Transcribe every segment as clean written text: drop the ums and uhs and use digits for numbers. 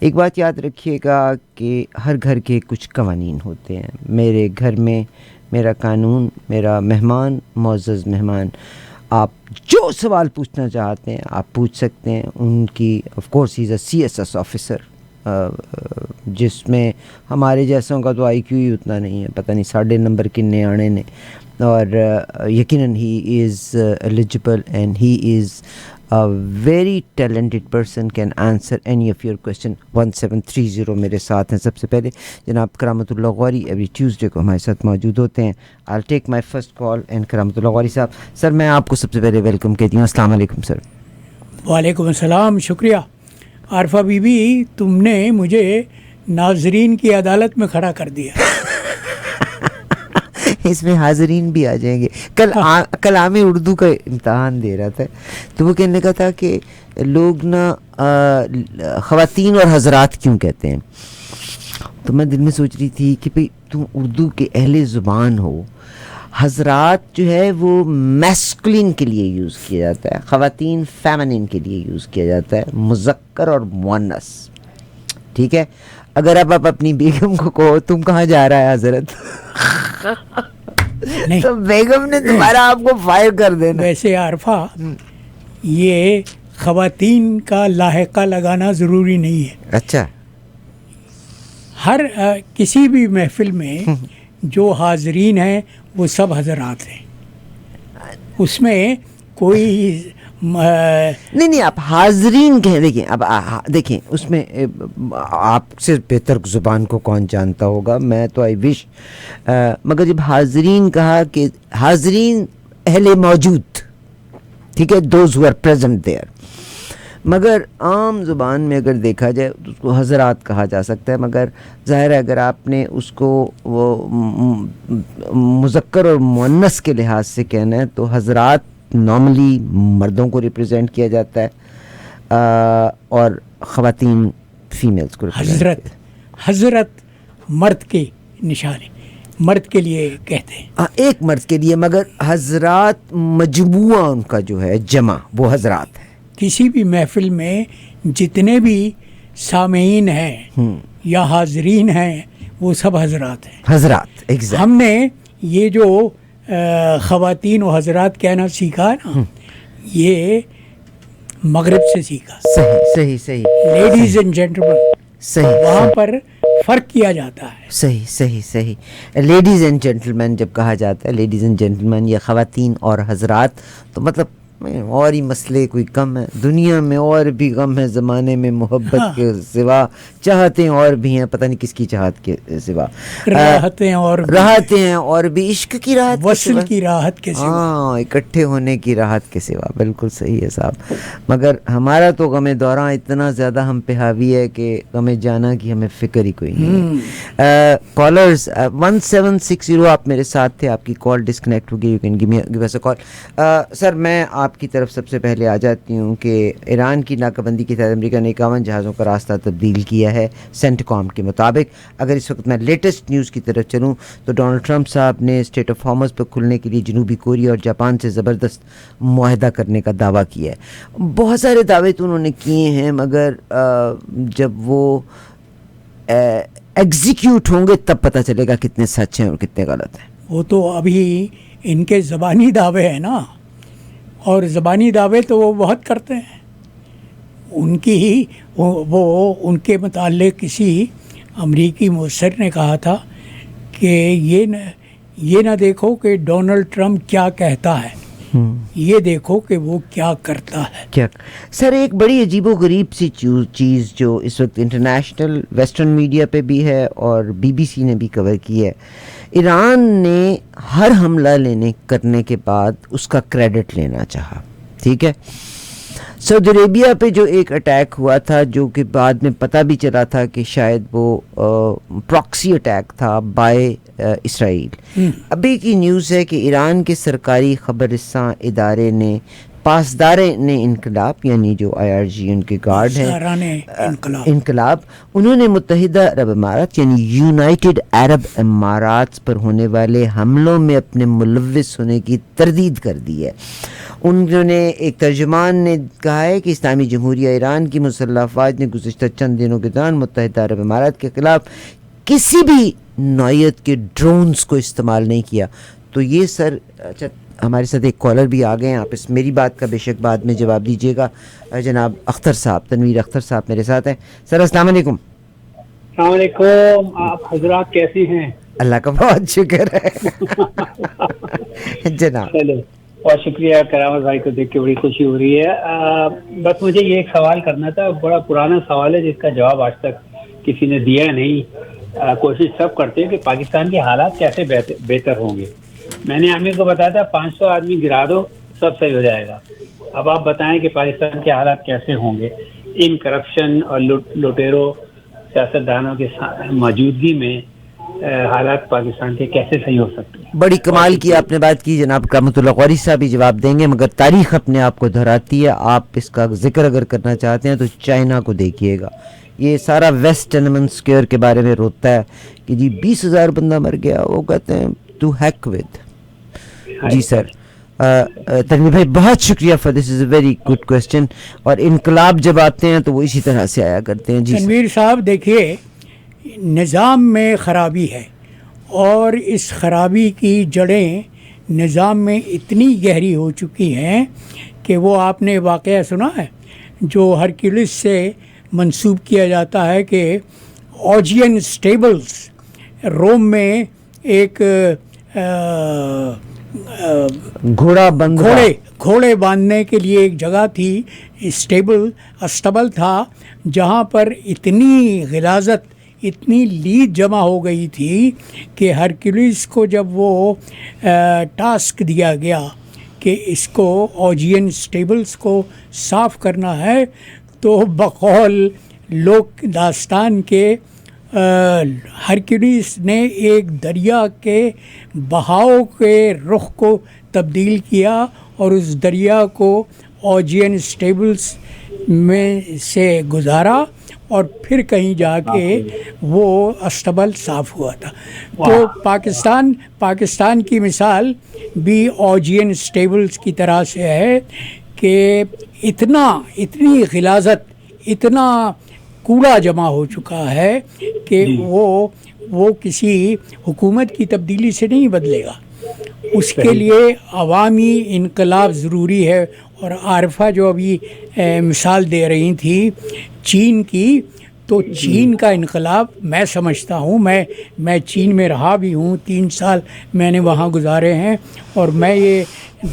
ایک بات یاد رکھیے گا کہ ہر گھر کے کچھ قوانین ہوتے ہیں. میرے گھر میں میرا قانون، میرا مہمان، معزز مہمان، آپ جو سوال پوچھنا چاہتے ہیں آپ پوچھ سکتے ہیں. ان کی of course he is a CSS officer, جس میں ہمارے جیسوں کا تو IQ ہی اتنا نہیں ہے، پتہ نہیں 9.5 نمبر کنے آنے نے، اور یقیناً he is eligible and he is a very talented person, can answer any of your question. 1730 میرے ساتھ ہیں. سب سے پہلے جناب کرامت اللہ غوری ایوری ٹیوزڈے کو ہمارے ساتھ موجود ہوتے ہیں. I'll take my first call and کرامت اللہ غوری صاحب. سر میں آپ کو سب سے پہلے ویلکم کہتی ہوں. السلام علیکم سر. وعلیکم السلام. شکریہ عارفہ بی بی، تم نے مجھے ناظرین کی عدالت میں کھڑا کر دیا. اس میں حاضرین بھی آ جائیں گے. کلام اردو کا امتحان دے رہا تھا تو وہ کہنے کا تھا کہ لوگ نا خواتین اور حضرات کیوں کہتے ہیں. تو میں دل میں سوچ رہی تھی کہ بھئی تم اردو کے اہل زبان ہو. حضرات جو ہے وہ میسکولین کے لیے یوز کیا جاتا ہے، خواتین فیمنین کے لیے یوز کیا جاتا ہے، مذکر اور مؤنث. ٹھیک ہے، اگر آپ اپنی بیگم کو کہو تم کہاں جا رہا ہے حضرت، تو بیگم نے تمہارا آپ کو فائر کر دینا. ویسے عارفہ یہ خواتین کا لاحقہ لگانا ضروری نہیں ہے. اچھا، ہر کسی بھی محفل میں جو حاضرین ہیں وہ سب حضرات ہیں، اس میں کوئی نہیں آپ حاضرین کہیں. دیکھیں اب دیکھیں اس میں آپ سے بہتر زبان کو کون جانتا ہوگا، میں تو آئی وش، مگر جب حاضرین کہا کہ حاضرین اہل موجود، ٹھیک ہے، those who are present there. مگر عام زبان میں اگر دیکھا جائے تو اس کو حضرات کہا جا سکتا ہے. مگر ظاہر ہے اگر آپ نے اس کو وہ مذکر اور مؤنث کے لحاظ سے کہنا ہے تو حضرات نارملی مردوں کو ریپرزینٹ کیا جاتا ہے اور خواتین فیمیلز کو. حضرت مرد کے نشانے، مرد کے لیے کہتے ہیں، ایک مرد کے لیے، مگر حضرات مجموعہ ان کا جو ہے جمع وہ حضرات ہے. کسی بھی محفل میں جتنے بھی سامعین ہیں یا حاضرین ہیں وہ سب حضرات ہیں. حضرات exactly. ہم نے یہ جو خواتین و حضرات کہنا سیکھا نا، یہ مغرب سے سیکھا. صحیح لیڈیز اینڈ جینٹلمین، صحیح، وہاں پر فرق کیا جاتا ہے. صحیح. لیڈیز اینڈ جینٹلمین جب کہا جاتا ہے، لیڈیز اینڈ جینٹلمین یا خواتین اور حضرات، تو مطلب اور ہی مسئلے کوئی کم ہے دنیا میں، اور بھی غم ہے زمانے میں محبت کے سوا، چاہتے اور بھی ہیں پتہ نہیں کس کی چاہت کے سوا، راحتیں اور بھی عشق کی راحت، وصل کی راحت کے سوا، ہاں اکٹھے ہونے کی راحت کے سوا. بالکل صحیح ہے صاحب. مگر ہمارا تو غم دوراں اتنا زیادہ ہم پہ حاوی ہے کہ غم جانا کی ہمیں فکر ہی کوئی نہیں. کالرز 1760 آپ میرے ساتھ تھے، آپ کی کال ڈسکنیکٹ ہوگی، یو کین گیو اس اے کال. سر میں آپ کی طرف سب سے پہلے آ جاتی ہوں کہ ایران کی ناکہ بندی کے تحت امریکہ نے 51 جہازوں کا راستہ تبدیل کیا ہے سینٹ کام کے مطابق. اگر اس وقت میں لیٹسٹ نیوز کی طرف چلوں تو ڈونلڈ ٹرمپ صاحب نے اسٹیٹ آف ہارمز پر کھلنے کے لیے جنوبی کوریا اور جاپان سے زبردست معاہدہ کرنے کا دعویٰ کیا ہے. بہت سارے دعوے تو انہوں نے کیے ہیں، مگر جب وہ ایگزیکیوٹ ہوں گے تب پتہ چلے گا کتنے سچ ہیں اور کتنے غلط ہیں. وہ تو ابھی ان کے زبانی دعوے ہیں نا، اور زبانی دعوے تو وہ بہت کرتے ہیں. ان کی ہی وہ ان کے متعلق کسی امریکی مبصر نے کہا تھا کہ یہ نہ دیکھو کہ ڈونلڈ ٹرمپ کیا کہتا ہے، یہ دیکھو کہ وہ کیا کرتا ہے. کیا سر، ایک بڑی عجیب و غریب سی چیز جو اس وقت انٹرنیشنل ویسٹرن میڈیا پہ بھی ہے اور BBC نے بھی کور کی ہے، ایران نے ہر حملہ کرنے کے بعد اس کا کریڈٹ لینا چاہا. ٹھیک ہے، سعودی عربیہ پہ جو ایک اٹیک ہوا تھا جو کہ بعد میں پتہ بھی چلا تھا کہ شاید وہ پراکسی اٹیک تھا بائے اسرائیل. ابھی کی نیوز ہے کہ ایران کے سرکاری خبر رساں ادارے نے پاسداران انقلاب یعنی جو IRG ان کے گارڈ ہیں ساران انقلاب، انہوں نے متحدہ عرب امارات یعنی یونائٹڈ عرب امارات پر ہونے والے حملوں میں اپنے ملوث ہونے کی تردید کر دی ہے۔ انہوں نے ایک ترجمان نے کہا ہے کہ اسلامی جمہوریہ ایران کی مسلح افواج نے گزشتہ چند دنوں کے دوران متحدہ عرب امارات کے خلاف کسی بھی نوعیت کے ڈرونز کو استعمال نہیں کیا۔ تو یہ سر، اچھا ہمارے ساتھ ایک کالر بھی آ گئے ہیں، آپ اس میری بات کا بے شک بعد میں جواب دیجیے گا۔ جناب اختر صاحب، تنویر اختر صاحب میرے ساتھ ہیں۔ سر السلام علیکم۔ السلام علیکم، آپ حضرات کیسے ہیں؟ اللہ کا بہت شکر ہے جناب۔ چلو بہت شکریہ، کرامت بھائی کو دیکھ کے بڑی خوشی ہو رہی ہے۔ بس مجھے یہ ایک سوال کرنا تھا، بڑا پرانا سوال ہے جس کا جواب آج تک کسی نے دیا نہیں۔ کوشش سب کرتے ہیں کہ پاکستان کے حالات کیسے بہتر ہوں گے۔ میں نے عامر کو بتایا تھا 500 آدمی گرا دو سب صحیح ہو جائے گا۔ اب آپ بتائیں کہ پاکستان کے حالات کیسے ہوں گے ان کرپشن اور لوٹیرو سیاستدانوں کے موجودگی میں؟ حالات پاکستان کے کیسے صحیح ہو سکتے ہیں؟ بڑی کمال کی آپ نے بات کی جناب۔ کرامت اللہ قوری صاحب بھی جواب دیں گے، مگر تاریخ اپنے آپ کو دہراتی ہے۔ آپ اس کا ذکر اگر کرنا چاہتے ہیں تو چائنا کو دیکھیے گا، یہ سارا ویسٹ ٹینمن اسکوئر کے بارے میں روتا ہے کہ جی 20,000 بندہ مر گیا، وہ کہتے ہیں ٹو ہیک ود۔ جی سر، تنویر بھائی بہت شکریہ for this is a very good question. اور انقلاب جب آتے ہیں تو وہ اسی طرح سے آیا کرتے ہیں۔ جی تنویر صاحب دیکھیے، نظام میں خرابی ہے اور اس خرابی کی جڑیں نظام میں اتنی گہری ہو چکی ہیں کہ وہ آپ نے واقعہ سنا ہے جو ہرکیولس سے منسوب کیا جاتا ہے کہ اوجین سٹیبلز روم میں ایک گھوڑے باندھنے کے لیے ایک جگہ تھی، اسٹیبل تھا، جہاں پر اتنی غلاظت، اتنی لید جمع ہو گئی تھی کہ ہرکیولس کو جب وہ ٹاسک دیا گیا کہ اس کو اوجین سٹیبلز کو صاف کرنا ہے، تو بقول لوک داستان کے ہرکیولس نے ایک دریا کے بہاؤ کے رخ کو تبدیل کیا اور اس دریا کو اوجین سٹیبلز میں سے گزارا اور پھر کہیں جا کے وہ اسٹبل صاف ہوا تھا۔ تو پاکستان کی مثال بھی اوجین سٹیبلز کی طرح سے ہے کہ اتنی غلاظت، اتنا کوڑا جمع ہو چکا ہے کہ وہ کسی حکومت کی تبدیلی سے نہیں بدلے گا۔ اس کے لیے عوامی انقلاب ضروری ہے۔ اور عارفہ جو ابھی مثال دے رہی تھی چین کی، تو چین کا انقلاب میں سمجھتا ہوں، میں چین میں رہا بھی ہوں، 3 سال میں نے وہاں گزارے ہیں، اور میں یہ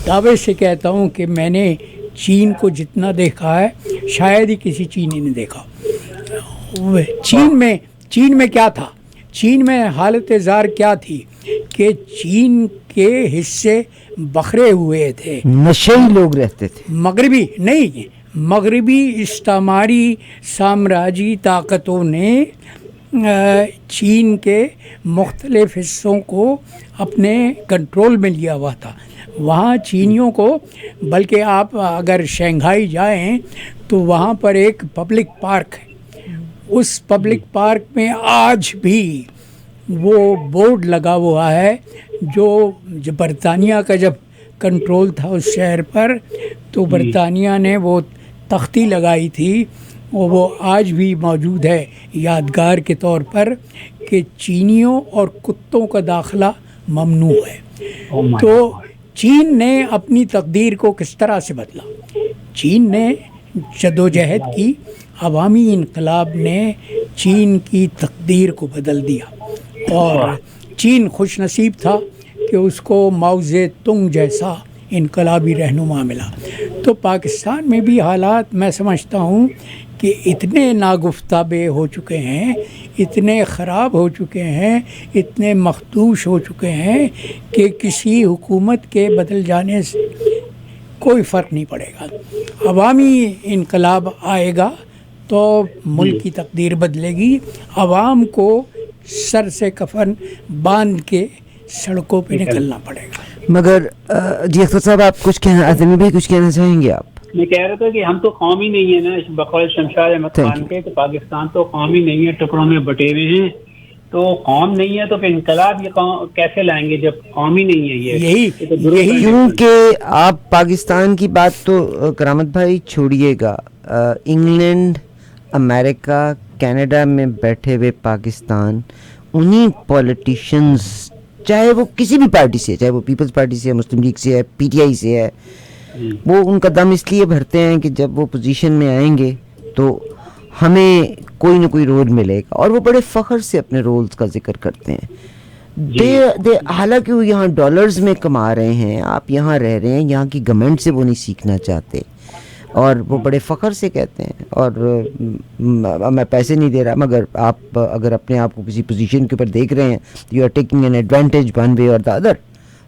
دعوے سے کہتا ہوں کہ میں نے چین کو جتنا دیکھا ہے شاید ہی کسی چینی نے دیکھا۔ چین میں کیا تھا؟ چین میں حالت زار کیا تھی کہ چین کے حصے بکھرے ہوئے تھے، نشئی لوگ رہتے تھے، مغربی استعماری سامراجی طاقتوں نے چین کے مختلف حصوں کو اپنے کنٹرول میں لیا ہوا تھا۔ وہاں چینیوں کو، بلکہ آپ اگر شنگھائی جائیں تو وہاں پر ایک پبلک پارک ہے، اس پبلک پارک میں آج بھی وہ بورڈ لگا ہوا ہے جو برطانیہ کا جب کنٹرول تھا اس شہر پر، تو برطانیہ نے وہ تختی لگائی تھی، اور وہ آج بھی موجود ہے یادگار کے طور پر کہ چینیوں اور کتوں کا داخلہ ممنوع ہے۔ تو چین نے اپنی تقدیر کو کس طرح سے بدلا؟ چین نے جدوجہد کی، عوامی انقلاب نے چین کی تقدیر کو بدل دیا، اور چین خوش نصیب تھا کہ اس کو ماؤ زے تونگ جیسا انقلابی رہنما ملا۔ تو پاکستان میں بھی حالات میں سمجھتا ہوں کہ اتنے ناگفتابے ہو چکے ہیں، اتنے خراب ہو چکے ہیں، اتنے مخدوش ہو چکے ہیں کہ کسی حکومت کے بدل جانے سے کوئی فرق نہیں پڑے گا۔ عوامی انقلاب آئے گا تو ملک کی تقدیر بدلے گی، عوام کو سر سے کفن باندھ کے سڑکوں پہ نکلنا پڑے گا۔ مگر جی اختر صاحب آپ کچھ کہنا، اعظمی بھائی کچھ کہنا چاہیں گے آپ؟ میں کہہ رہا تھا کہ ہم تو قوم ہی نہیں ہے نا، بقول شمشاد احمد خان کے، تو پاکستان تو قوم ہی نہیں ہے، ٹکڑوں میں بٹے ہوئے ہیں. تو قوم نہیں ہے تو پھر انقلاب یہ کیسے لائیں گے جب قوم ہی نہیں ہے؟ یہی کیونکہ آپ پاکستان کی بات تو کرامت بھائی چھوڑیے گا، انگلینڈ، امریکہ، کینیڈا میں بیٹھے ہوئے پاکستان، انہی پولیٹیشنز، چاہے وہ کسی بھی پارٹی سے ہے، چاہے وہ پیپلز پارٹی سے ہے، مسلم لیگ سے ہے، پی ٹی آئی سے ہے، وہ ان کا دم اس لیے بھرتے ہیں کہ جب وہ پوزیشن میں آئیں گے تو ہمیں کوئی نہ کوئی رول ملے گا، اور وہ بڑے فخر سے اپنے رولز کا ذکر کرتے ہیں. حالانکہ وہ یہاں ڈالرز میں کما رہے ہیں، آپ یہاں رہ رہے ہیں، یہاں کی گورنمنٹ سے وہ نہیں سیکھنا چاہتے، اور وہ بڑے فخر سے کہتے ہیں. اور میں پیسے نہیں دے رہا، مگر آپ اگر اپنے آپ کو کسی پوزیشن کے اوپر دیکھ رہے ہیں، you are taking an advantage one way or the other.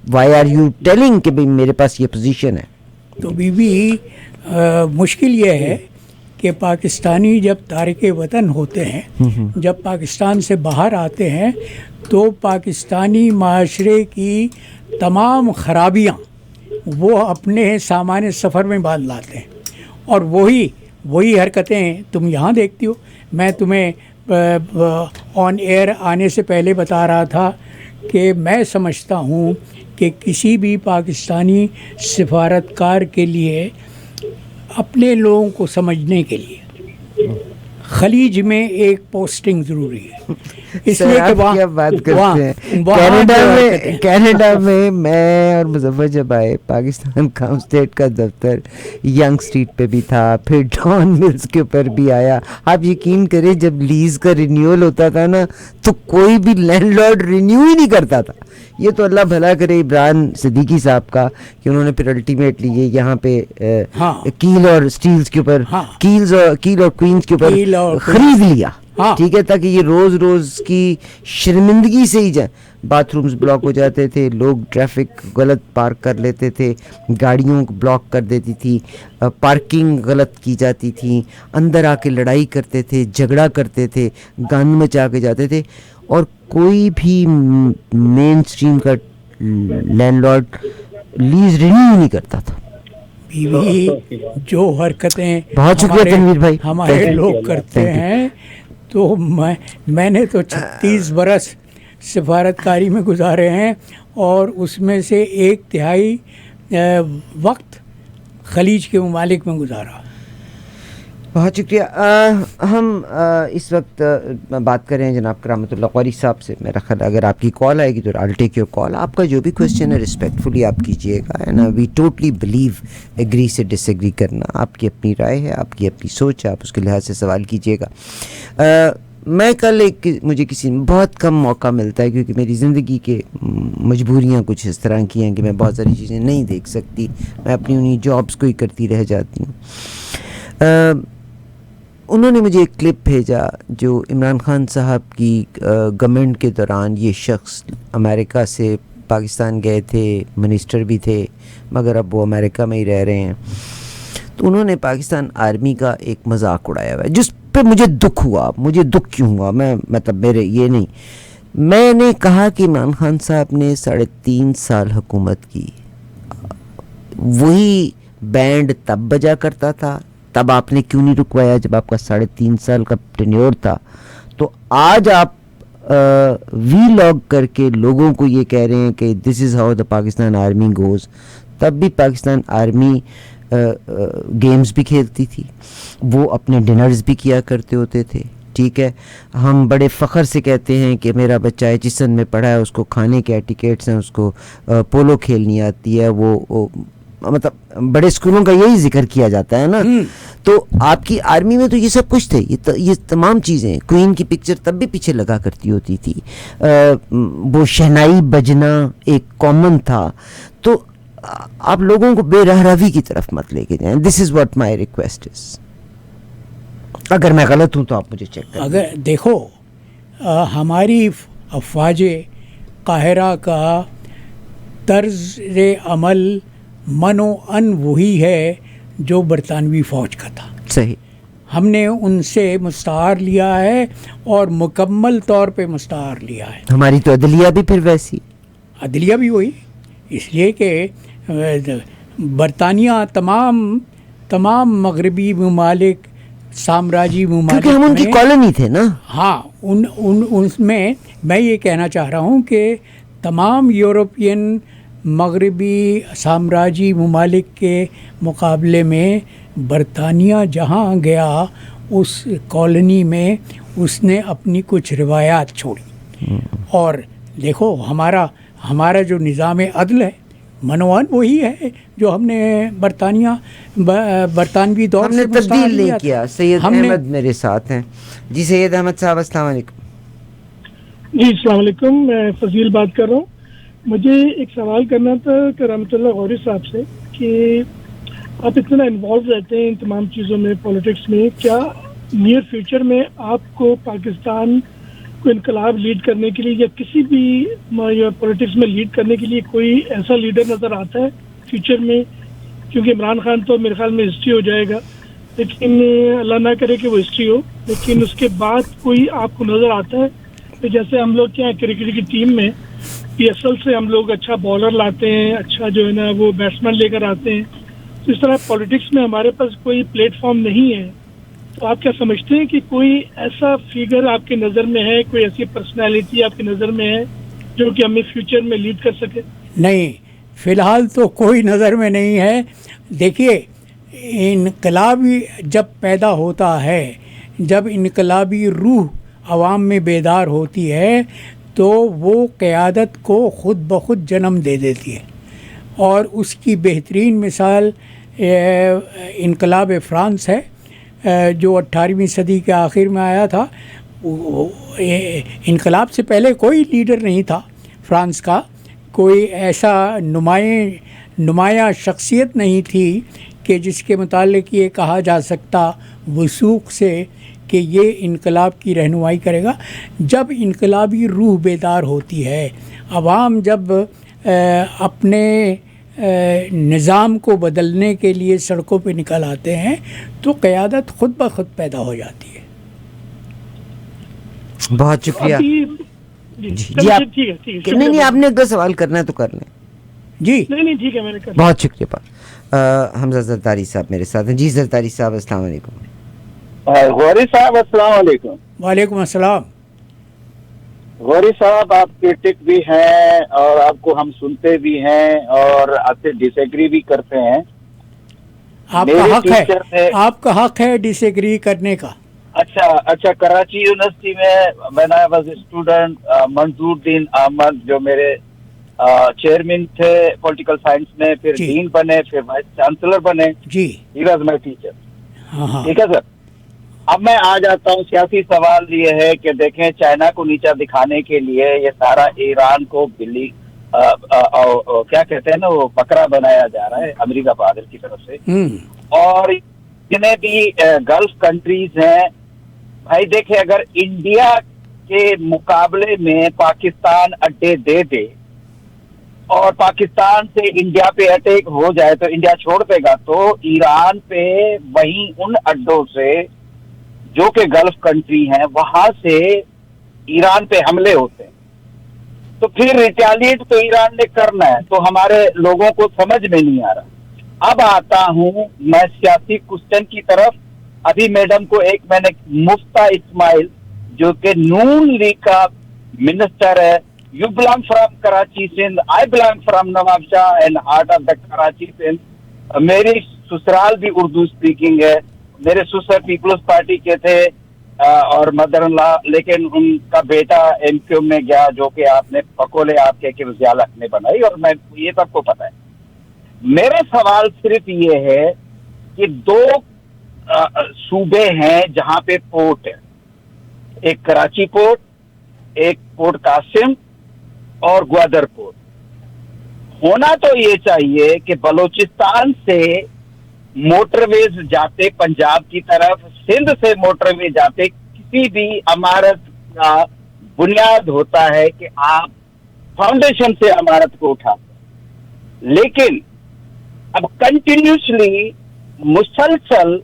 Why are you telling کہ بھائی میرے پاس یہ پوزیشن ہے؟ تو بھی مشکل یہ ہے کہ پاکستانی جب تارک وطن ہوتے ہیں، جب پاکستان سے باہر آتے ہیں، تو پاکستانی معاشرے کی تمام خرابیاں وہ اپنے سامان سفر میں باندھ لاتے ہیں، اور وہی حرکتیں تم یہاں دیکھتی ہو. میں تمہیں آن ایئر آنے سے پہلے بتا رہا تھا کہ میں سمجھتا ہوں کہ کسی بھی پاکستانی سفارتکار کے لیے اپنے لوگوں کو سمجھنے کے لیے خلیج میں ایک پوسٹنگ ضروری ہے، اس لیے کہ کینیڈا میں میں اور مظفر جب آئے، پاکستان کاؤنسلیٹ کا دفتر ینگ اسٹریٹ پہ بھی تھا، پھر ڈان ملز کے اوپر بھی آیا. آپ یقین کریں جب لیز کا رینیول ہوتا تھا نا تو کوئی بھی لینڈ لارڈ رینیو ہی نہیں کرتا تھا. یہ تو اللہ بھلا کرے عمران صدیقی صاحب کا کہ انہوں نے پھر الٹیمیٹلی یہ یہاں پہ کیل اور سٹیلز کے اوپر، کیل اور کوئنز کے اوپر خرید لیا، ٹھیک ہے، تاکہ یہ روز کی شرمندگی سے ہی جائیں. باتھ رومز بلاک ہو جاتے تھے، لوگ ٹریفک غلط پارک کر لیتے تھے، گاڑیوں کو بلاک کر دیتی تھی، پارکنگ غلط کی جاتی تھی، اندر آ کے لڑائی کرتے تھے، جھگڑا کرتے تھے، گن مچا کے جاتے تھے، اور کوئی بھی مین اسٹریم کا لینڈ لارڈ لیز رینیو نہیں کرتا تھا. جو حرکتیں بہت شکریہ تنویر بھائی ہمارے لوگ کرتے ہیں، تو میں نے تو 36 برس سفارتکاری میں گزارے ہیں، اور اس میں سے 1/3 وقت خلیج کے ممالک میں گزارا. بہت شکریہ. ہم اس وقت بات کر رہے ہیں جناب کرامت اللہ قوری صاحب سے. میرا خیال اگر آپ کی کال آئے گی تو I'll take your call. آپ کا جو بھی کوشچن ہے رسپیکٹفلی آپ کیجیے گا، ہے نا. وی ٹوٹلی بلیو ایگری سے ڈس ایگری کرنا آپ کی اپنی رائے ہے، آپ کی اپنی سوچ ہے، آپ اس کے لحاظ سے سوال کیجیے گا. میں کل مجھے کسی بہت کم موقع ملتا ہے کیونکہ میری زندگی کے مجبوریاں کچھ اس طرح کی ہیں کہ میں بہت ساری چیزیں نہیں دیکھ سکتی، میں اپنی انہی جابس کو ہی کرتی رہ جاتی ہوں. انہوں نے مجھے ایک کلپ بھیجا جو عمران خان صاحب کی گورنمنٹ کے دوران یہ شخص امریکہ سے پاکستان گئے تھے، منسٹر بھی تھے، مگر اب وہ امریکہ میں ہی رہ رہے ہیں. تو انہوں نے پاکستان آرمی کا ایک مذاق اڑایا ہوا ہے جس پہ مجھے دکھ ہوا. مجھے دکھ کیوں ہوا؟ میرے یہ نہیں، میں نے کہا کہ عمران خان صاحب نے 3.5 سال حکومت کی، وہی بینڈ تب بجا کرتا تھا، تب آپ نے کیوں نہیں رکوایا جب آپ کا 3.5 سال کا ٹینیور تھا؟ تو آج آپ وی لاگ کر کے لوگوں کو یہ کہہ رہے ہیں کہ this is how the Pakistan army goes. تب بھی پاکستان آرمی گیمز بھی کھیلتی تھی، وہ اپنے ڈنرز بھی کیا کرتے ہوتے تھے، ٹھیک ہے. ہم بڑے فخر سے کہتے ہیں کہ میرا بچہ ایچسن میں پڑھا ہے، اس کو کھانے کے ایٹیکیٹس ہیں، اس کو پولو کھیلنی آتی ہے، وہ مطلب بڑے اسکولوں کا یہی ذکر کیا جاتا ہے نا. تو آپ کی آرمی میں تو یہ سب کچھ تھے، یہ تمام چیزیں. کوئین کی پکچر تب بھی پیچھے لگا کرتی ہوتی تھی، وہ شہنائی بجنا ایک کامن تھا. تو آپ لوگوں کو بے رہروی کی طرف مت لے کے جائیں. This is what my request is. اگر میں غلط ہوں تو آپ مجھے چیک کریں. اگر دیکھو ہماری افواج قاہرہ کا طرز عمل منو ان وہی ہے جو برطانوی فوج کا تھا. صحیح. ہم نے ان سے مستعار لیا ہے اور مکمل طور پہ مستعار لیا ہے. ہماری تو عدلیہ بھی پھر ویسی، عدلیہ بھی وہی. اس لیے کہ برطانیہ تمام مغربی ممالک سامراجی ممالک کیونکہ ہم ان کی کالونی تھے نا. ہاں ان میں میں یہ کہنا چاہ رہا ہوں کہ تمام یورپین مغربی سامراجی ممالک کے مقابلے میں برطانیہ جہاں گیا اس کالونی میں اس نے اپنی کچھ روایات چھوڑی. اور دیکھو ہمارا جو نظام عدل ہے منوان وہی ہے جو ہم نے برطانوی دور ہم نے سے تبدیل نہیں کیا. سید احمد میرے ساتھ ہیں. جی سید احمد صاحب السلام علیکم. جی السلام علیکم, میں فضیل بات کر رہا ہوں. مجھے ایک سوال کرنا تھا کرامت اللہ غوری صاحب سے کہ آپ اتنا انوالو رہتے ہیں ان تمام چیزوں میں, پولیٹکس میں, کیا نیئر فیوچر میں آپ کو پاکستان کو انقلاب لیڈ کرنے کے لیے یا کسی بھی پولیٹکس میں لیڈ کرنے کے لیے کوئی ایسا لیڈر نظر آتا ہے فیوچر میں؟ کیونکہ عمران خان تو میرے خیال میں ہسٹری ہو جائے گا, لیکن اللہ نہ کرے کہ وہ ہسٹری ہو, لیکن اس کے بعد کوئی آپ کو نظر آتا ہے کہ جیسے ہم لوگ کیا کرکٹ کی ٹیم میں پی ایس ایل سے ہم لوگ اچھا بالر لاتے ہیں, اچھا جو ہے نا وہ بیٹسمین لے کر آتے ہیں, تو اس طرح پولیٹکس میں ہمارے پاس کوئی پلیٹ فارم نہیں ہے. تو آپ کیا سمجھتے ہیں کہ کوئی ایسا فگر آپ کی نظر میں ہے, کوئی ایسی پرسنالٹی آپ کی نظر میں ہے جو کہ ہمیں فیوچر میں لیڈ کر سکے؟ نہیں, فی الحال تو کوئی نظر میں نہیں ہے. دیکھیے, انقلابی جب پیدا ہوتا ہے, جب انقلابی روح عوام میں بیدار ہوتی ہے تو وہ قیادت کو خود بخود جنم دے دیتی ہے. اور اس کی بہترین مثال انقلاب فرانس ہے جو 18ویں صدی کے آخر میں آیا تھا. انقلاب سے پہلے کوئی لیڈر نہیں تھا فرانس کا, کوئی ایسا نمایاں شخصیت نہیں تھی کہ جس کے متعلق یہ کہا جا سکتا وثوق سے کہ یہ انقلاب کی رہنمائی کرے گا. جب انقلابی روح بیدار ہوتی ہے, عوام جب اپنے نظام کو بدلنے کے لیے سڑکوں پہ نکل آتے ہیں تو قیادت خود بخود پیدا ہو جاتی ہے. بہت شکریہ. جی آپ نہیں آپ نے اگر سوال کرنا ہے تو کر لیں. جی نہیں ٹھیک ہے, میں نے کر. بہت شکریہ. حمزہ زرداری صاحب میرے ساتھ ہیں. جی زرداری صاحب السلام علیکم. غوری صاحب السلام علیکم. وعلیکم السلام. غوری صاحب آپ کرٹک بھی ہیں اور آپ کو ہم سنتے بھی ہیں اور آپ سے ڈس ایگری بھی کرتے ہیں. آپ کا حق ہے ڈس ایگری کرنے کا. اچھا کراچی یونیورسٹی میں when I was a student, منظور الدین احمد جو میرے چیئرمین تھے پولیٹیکل سائنس میں, پھر ڈین بنے, پھر وائس چانسلر بنے. جی, he was my teacher. ہاں ٹھیک ہے سر. اب میں آ جاتا ہوں, سیاسی سوال یہ ہے کہ دیکھیں چائنا کو نیچا دکھانے کے لیے یہ سارا ایران کو بلی کیا کہتے ہیں نا وہ بکرا بنایا جا رہا ہے امریکہ بہادر کی طرف سے. اور جتنے بھی گلف کنٹریز ہیں بھائی, دیکھیں اگر انڈیا کے مقابلے میں پاکستان اڈے دے دے اور پاکستان سے انڈیا پہ اٹیک ہو جائے تو انڈیا چھوڑ دے گا, تو ایران پہ وہیں ان اڈوں سے جو کہ گلف کنٹری ہیں وہاں سے ایران پہ حملے ہوتے ہیں, تو پھر ریٹیلیٹ تو ایران نے کرنا ہے. تو ہمارے لوگوں کو سمجھ میں نہیں آ رہا. اب آتا ہوں میں سیاسی کوسچن کی طرف. ابھی میڈم کو ایک میں نے مفتا اسماعیل جو کہ نون لیگ کا منسٹر ہے, you belong from Karachi Sindh, I belong from Nawab Shah and heart of the Karachi Sindh. میری سسرال بھی اردو اسپیکنگ ہے, میرے سسر پیپلز پارٹی کے تھے اور مدر ان لا, لیکن ان کا بیٹا ایم کیو میں گیا جو کہ آپ نے پکولے آپ کے وزیالت نے بنائی, اور میں یہ سب کو پتہ ہے. میرا سوال صرف یہ ہے کہ دو صوبے ہیں جہاں پہ پورٹ ہے, ایک کراچی پورٹ, ایک پورٹ قاسم اور گوادر پورٹ. ہونا تو یہ چاہیے کہ بلوچستان سے موٹر ویز جاتے پنجاب کی طرف, سندھ سے موٹر وے جاتے, کسی بھی عمارت کا بنیاد ہوتا ہے کہ آپ فاؤنڈیشن سے عمارت کو اٹھاتے. لیکن اب کنٹینیوسلی مسلسل,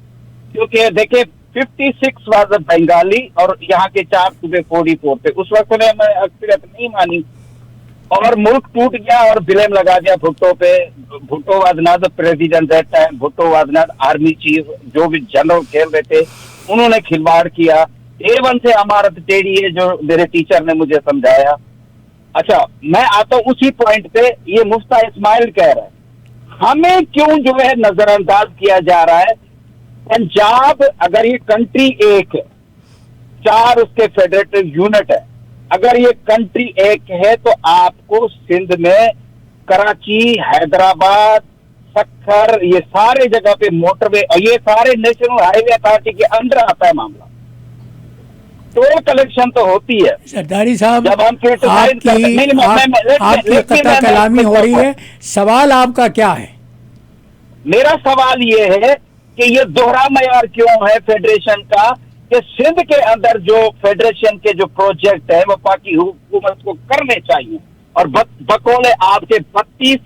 کیونکہ دیکھیں 56 واز بنگالی اور یہاں کے 4 صوبے 44 تھے اس وقت میں اکثریت نہیں مانی, اور ملک ٹوٹ گیا اور بلیم لگا دیا بھٹو پہ. Bhutto was not the president that time, Bhutto was not army chief, جو بھی جنرل کھیل رہے تھے انہوں نے کھلواڑ کیا. A1 سے عمارت ٹیڑھی ہے جو میرے ٹیچر نے مجھے سمجھایا. اچھا میں آتا ہوں اسی پوائنٹ پہ, یہ مفتا اسماعیل کہہ رہا ہے ہمیں کیوں جو ہے نظر انداز کیا جا رہا ہے. پنجاب اگر یہ کنٹری ایک ہے, 4 اس کے فیڈریٹو یونٹ ہے, اگر یہ کنٹری ایک ہے تو آپ کو سندھ میں کراچی, حیدرآباد, سکھر, یہ سارے جگہ پہ موٹر وے, اور یہ سارے نیشنل ہائی وے اتھارٹی کے اندر آتا ہے معاملہ. تو کلیکشن تو ہوتی ہے. زرداری صاحب جب ہم آپ کی قطع کلامی ہو رہی ہے, سوال آپ کا کیا ہے؟ میرا سوال یہ ہے کہ یہ دوہرا معیار کیوں ہے فیڈریشن کا, کہ سندھ کے اندر جو فیڈریشن کے جو پروجیکٹ ہے وہ پاکی حکومت کو کرنے چاہیے, اور بقول آپ کے 32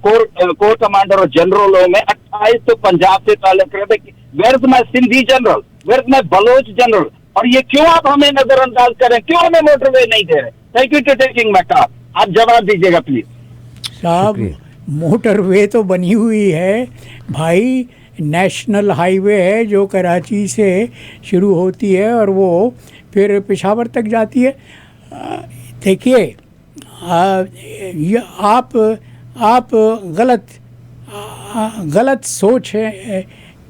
کور کمانڈر اور جنرلوں میں 28 تو پنجاب سے تعلق رہتے. Where is my Sindhi general, where is my Baloch general, اور یہ کیوں آپ ہمیں نظر انداز کریں, کیوں ہمیں موٹر وے نہیں دے رہے؟ Thank you to taking my call. آپ جواب دیجیے گا پلیز. صاحب موٹر وے تو بنی ہوئی ہے بھائی, نیشنل ہائی وے ہے جو کراچی سے شروع ہوتی ہے اور وہ پھر پشاور تک جاتی ہے. دیکھیے آپ غلط سوچ ہے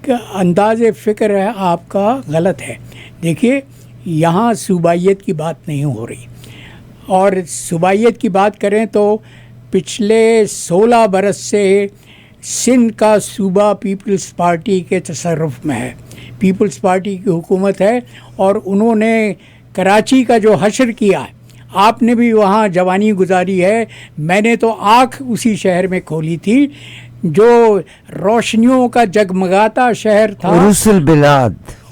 کہ انداز فکر ہے آپ کا غلط ہے. دیکھیے یہاں صوبائیت کی بات نہیں ہو رہی, اور صوبائیت کی بات کریں تو پچھلے 16 برس سے سندھ کا صوبہ پیپلز پارٹی کے تصرف میں ہے, پیپلز پارٹی کی حکومت ہے, اور انہوں نے کراچی کا جو حشر کیا ہے, آپ نے بھی وہاں جوانی گزاری ہے, میں نے تو آنکھ اسی شہر میں کھولی تھی جو روشنیوں کا جگمگاتا شہر تھا,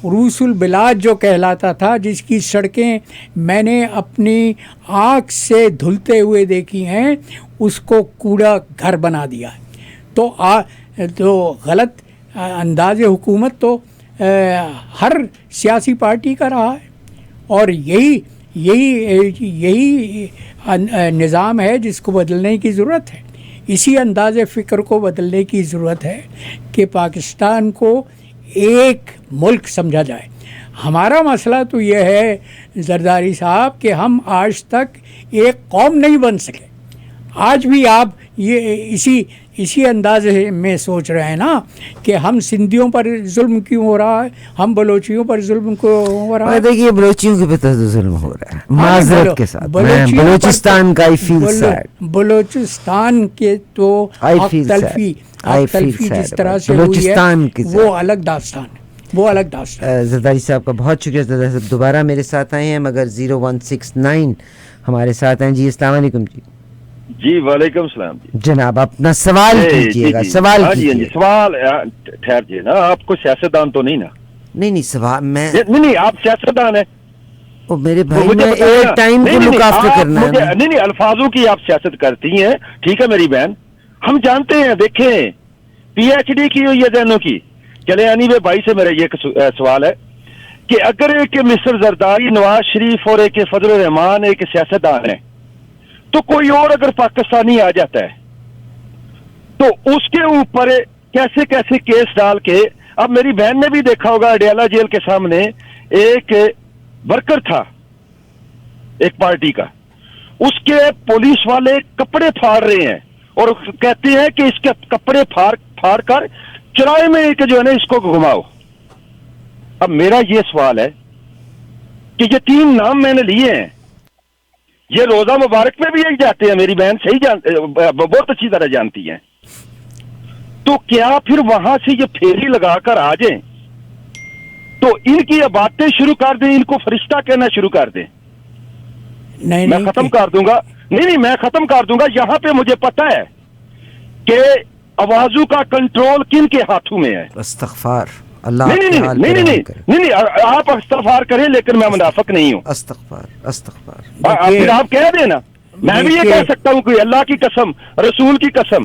عروس البلاد جو کہلاتا تھا, جس کی سڑکیں میں نے اپنی آنکھ سے دھلتے ہوئے دیکھی ہیں, اس کو کوڑا گھر بنا دیا ہے. تو غلط انداز حکومت تو ہر سیاسی پارٹی کا رہا ہے, اور یہی نظام ہے جس کو بدلنے کی ضرورت ہے. اسی انداز فکر کو بدلنے کی ضرورت ہے کہ پاکستان کو ایک ملک سمجھا جائے. ہمارا مسئلہ تو یہ ہے زرداری صاحب کہ ہم آج تک ایک قوم نہیں بن سکے. آج بھی آپ یہ اسی انداز میں سوچ رہے ہیں نا کہ ہم سندھیوں پر ظلم کیوں ہو رہا ہے, ہم بلوچیوں پر ظلم کیوں ہو رہا ہے. دیکھیے بلوچیوں کے پہ ظلم ہو رہا ہے معذرت کے ساتھ. بلوچستان کا بلوچستان کے تو تلفی جس طرح سے ہوئی ہے وہ الگ داستان ہے, وہ الگ داستان. زرداری صاحب کا بہت شکریہ. زرداری صاحب دوبارہ میرے ساتھ آئے ہیں, مگر 0169 ہمارے ساتھ ہیں. جی السلام علیکم. جی وعلیکم السلام. جناب اپنا سوال کیجیے گا. سوال سوال ٹھہر جی نا, آپ کو سیاستدان تو نہیں نا؟ نہیں سوال میں نہیں, آپ سیاستدان ہیں میرے بھائی, میں ایک ٹائم کو لک آفٹر کرنا ہے. نہیں الفاظوں کی آپ سیاست کرتی ہیں, ٹھیک ہے میری بہن, ہم جانتے ہیں. دیکھیں پی ایچ ڈی کی ہوئی ہے ذہنوں کی. چلے انیوے بھائی سے میرا یہ سوال ہے کہ اگر ایک مسٹر زرداری, نواز شریف اور ایک فضل الرحمان ایک سیاستدان ہے, تو کوئی اور اگر پاکستانی آ جاتا ہے تو اس کے اوپر کیسے کیس ڈال کے. اب میری بہن نے بھی دیکھا ہوگا اڈیالہ جیل کے سامنے ایک ورکر تھا ایک پارٹی کا, اس کے پولیس والے کپڑے پھاڑ رہے ہیں اور کہتے ہیں کہ اس کے کپڑے پھاڑ کر چرائے میں جو ہے نا اس کو گھماؤ. اب میرا یہ سوال ہے کہ یہ 3 نام میں نے لیے ہیں, یہ روزہ مبارک میں بھی ایک جاتے ہیں, میری بہن بہت اچھی طرح جانتی ہیں. تو کیا پھر وہاں سے یہ پھیری لگا کر آ جائیں تو ان کی باتیں شروع کر دیں, ان کو فرشتہ کہنا شروع کر دیں؟ میں ختم کر دوں گا. نہیں میں ختم کر دوں گا. یہاں پہ مجھے پتا ہے کہ آوازوں کا کنٹرول کن کے ہاتھوں میں ہے. استغفار اللہ. نہیں آپ استغفار کریں, لیکن میں منافق نہیں ہوں. استغفار پھر آپ کہہ دیں نا, میں بھی یہ کہہ سکتا ہوں کہ اللہ کی قسم, رسول کی قسم.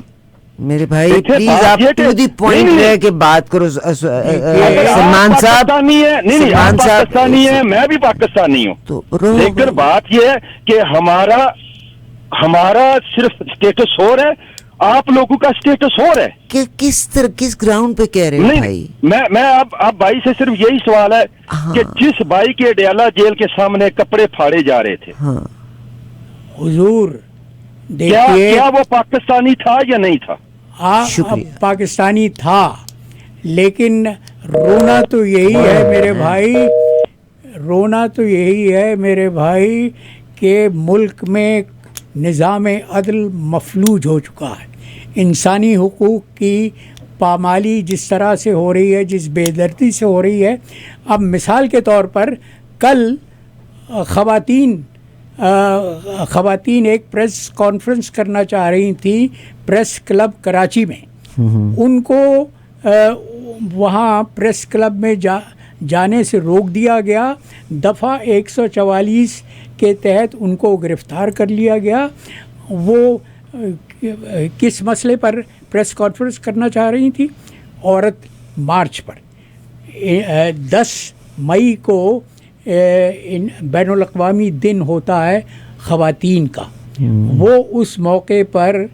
میرے بھائی پلیز آپ ٹو دی پوائنٹ رہ کے بات کرو. سلمان صاحب نہیں آپ پاکستانی ہیں, میں بھی پاکستانی ہوں, لیکن بات یہ ہے کہ ہمارا ہمارا صرف اسٹیٹس اور ہے, آپ لوگوں کا اسٹیٹس اور ہے. کہ کس گراؤنڈ پہ کہہ رہے ہیں بھائی؟ میں اب بھائی سے صرف یہی سوال ہے کہ جس بھائی کے ڈیالہ جیل کے سامنے کپڑے پھاڑے جا رہے تھے, حضور دیکھیے, کیا وہ پاکستانی تھا یا نہیں تھا؟ پاکستانی تھا, لیکن رونا تو یہی ہے میرے بھائی, رونا تو یہی ہے میرے بھائی کہ ملک میں نظام عدل مفلوج ہو چکا ہے. انسانی حقوق کی پامالی جس طرح سے ہو رہی ہے, جس بے دردی سے ہو رہی ہے. اب مثال کے طور پر کل خواتین ایک پریس کانفرنس کرنا چاہ رہی تھیں پریس کلب کراچی میں. ان کو وہاں پریس کلب میں جانے سے روک دیا گیا. دفعہ 144 کے تحت ان کو گرفتار کر لیا گیا. وہ کس مسئلے پر پریس کانفرنس کرنا چاہ رہی تھی؟ عورت مارچ پر. 10 مئی کو بین الاقوامی دن ہوتا ہے خواتین کا. وہ اس موقع پر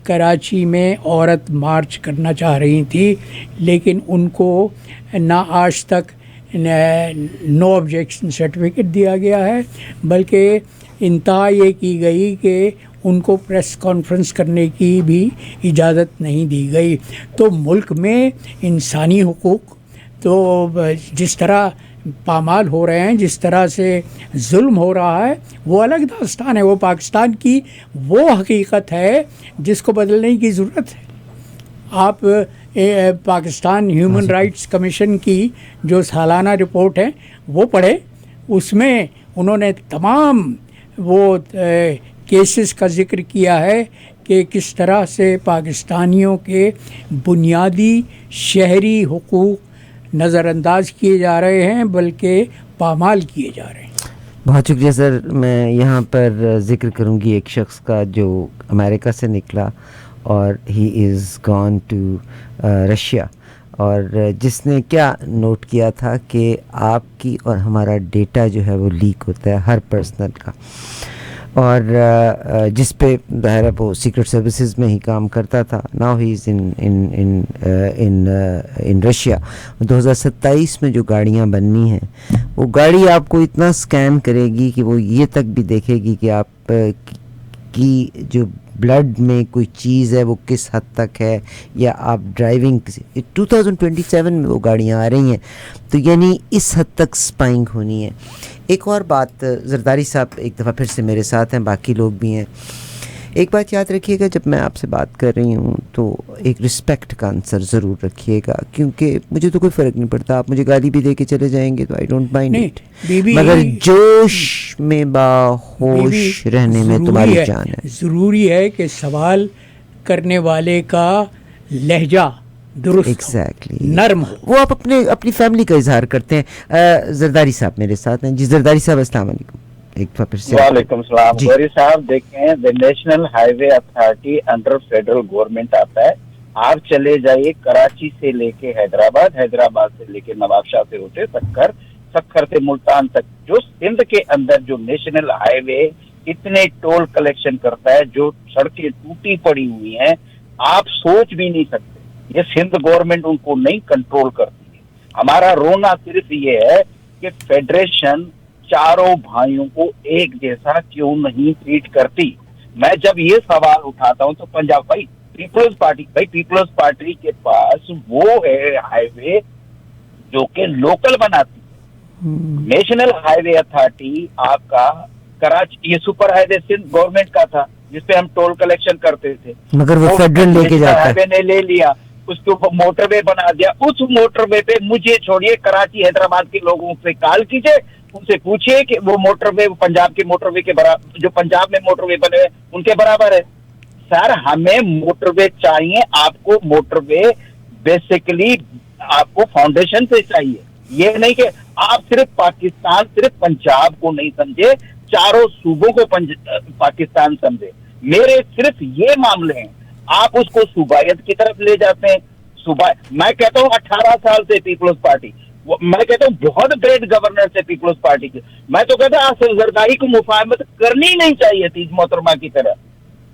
کراچی میں عورت مارچ کرنا چاہ رہی تھی, لیکن ان کو نہ آج تک نو آبجیکشن سرٹیفکیٹ دیا گیا ہے, بلکہ انتہا یہ کی گئی کہ ان کو پریس کانفرنس کرنے کی بھی اجازت نہیں دی گئی. تو ملک میں انسانی حقوق تو جس طرح پامال ہو رہے ہیں, جس طرح سے ظلم ہو رہا ہے, وہ الگ داستان ہے. وہ پاکستان کی وہ حقیقت ہے جس کو بدلنے کی ضرورت ہے. آپ پاکستان ہیومن رائٹس کمیشن کی جو سالانہ رپورٹ ہے وہ پڑھیں. اس میں انہوں نے تمام وہ کیسز کا ذکر کیا ہے کہ کس طرح سے پاکستانیوں کے بنیادی شہری حقوق نظر انداز کیے جا رہے ہیں, بلکہ پامال کیے جا رہے ہیں. بہت شکریہ سر. میں یہاں پر ذکر کروں گی ایک شخص کا جو امریکہ سے نکلا اور ہی از گون ٹو رشیا, اور جس نے کیا نوٹ کیا تھا کہ آپ کی اور ہمارا ڈیٹا جو ہے وہ لیک ہوتا ہے ہر پرسنل کا, اور جس پہ ظاہر ہے وہ سیکرٹ سروسز میں ہی کام کرتا تھا. Now he is in Russia. 2027 میں جو گاڑیاں بننی ہیں وہ گاڑی آپ کو اتنا سکین کرے گی کہ وہ یہ تک بھی دیکھے گی کہ آپ کی جو بلڈ میں کوئی چیز ہے وہ کس حد تک ہے, یا آپ ڈرائیونگ 2027 میں وہ گاڑیاں آ رہی ہیں. تو یعنی اس حد تک سپائنگ ہونی ہے. ایک اور بات, زرداری صاحب ایک دفعہ پھر سے میرے ساتھ ہیں, باقی لوگ بھی ہیں. ایک بات یاد رکھیے گا, جب میں آپ سے بات کر رہی ہوں تو ایک رسپیکٹ کا عنصر ضرور رکھیے گا, کیونکہ مجھے تو کوئی فرق نہیں پڑتا, آپ مجھے گالی بھی دے کے چلے جائیں گے تو آئی ڈونٹ مائنڈ اٹ, مگر جوش میں باہوش رہنے میں تمہاری جان ہے. ضروری ہے کہ سوال کرنے والے کا لہجہ درست ایگزیکٹلی نرم ہو. وہ آپ اپنی فیملی کا اظہار کرتے ہیں. زرداری صاحب میرے ساتھ ہیں. جی زرداری صاحب السلام علیکم. وعلیکم السلام. گوری صاحب دیکھیں, نیشنل ہائی وے اتھارٹی انڈر فیڈرل گورنمنٹ آتا ہے. آپ چلے جائیے کراچی سے لے کے حیدرآباد, حیدرآباد سے لے کے نواب شاہ سے ہوتے سکھر, سکھر سے ملتان تک, جو سندھ کے اندر جو نیشنل ہائی وے اتنے ٹول کلیکشن کرتا ہے, جو سڑکیں ٹوٹی پڑی ہوئی ہیں, آپ سوچ بھی نہیں سکتے. یہ سندھ گورنمنٹ ان کو نہیں کنٹرول کرتی ہے. ہمارا رونا صرف یہ ہے کہ فیڈریشن چاروں بھائیوں کو ایک جیسا کیوں نہیں ٹریٹ کرتی. میں جب یہ سوال اٹھاتا ہوں تو پنجاب پیپلز پارٹی کے پاس وہ ہے ہائی وے جو کہ لوکل بناتی ہے. نیشنل ہائی وے اتھارٹی آپ کا کراچی, یہ سپر ہائی وے سندھ گورنمنٹ کا تھا جس پہ ہم ٹول کلیکشن کرتے تھے, مگر وہ فیڈرل لے کے جاتا ہے. ہائی وے نے لے لیا, اس کے اوپر موٹر وے بنا دیا. اس موٹر وے پہ مجھے چھوڑیے, کراچی حیدرآباد کے لوگوں سے کال کیجیے, ان سے پوچھیے کہ وہ موٹر وے پنجاب کے موٹر وے کے برابر, جو پنجاب میں موٹر وے بنے ان کے برابر ہے. سر ہمیں موٹر وے چاہیے, آپ کو موٹر وے بیسیکلی آپ کو فاؤنڈیشن سے چاہیے. یہ نہیں کہ آپ صرف پاکستان, صرف پنجاب کو نہیں سمجھے, چاروں صوبوں کو پاکستان سمجھے. میرے صرف یہ معاملے ہیں, آپ اس کو صوبائیت کی طرف لے جاتے ہیں. میں کہتا ہوں 18 سال سے پیپلز پارٹی, میں کہتا ہوں بہت گریٹ گورنر سے پیپلز پارٹی کے. میں تو کہتا ہوں آصف زرداری کو مفاہمت کرنی نہیں چاہیے تھی محترمہ کی طرح.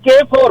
K4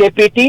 KPT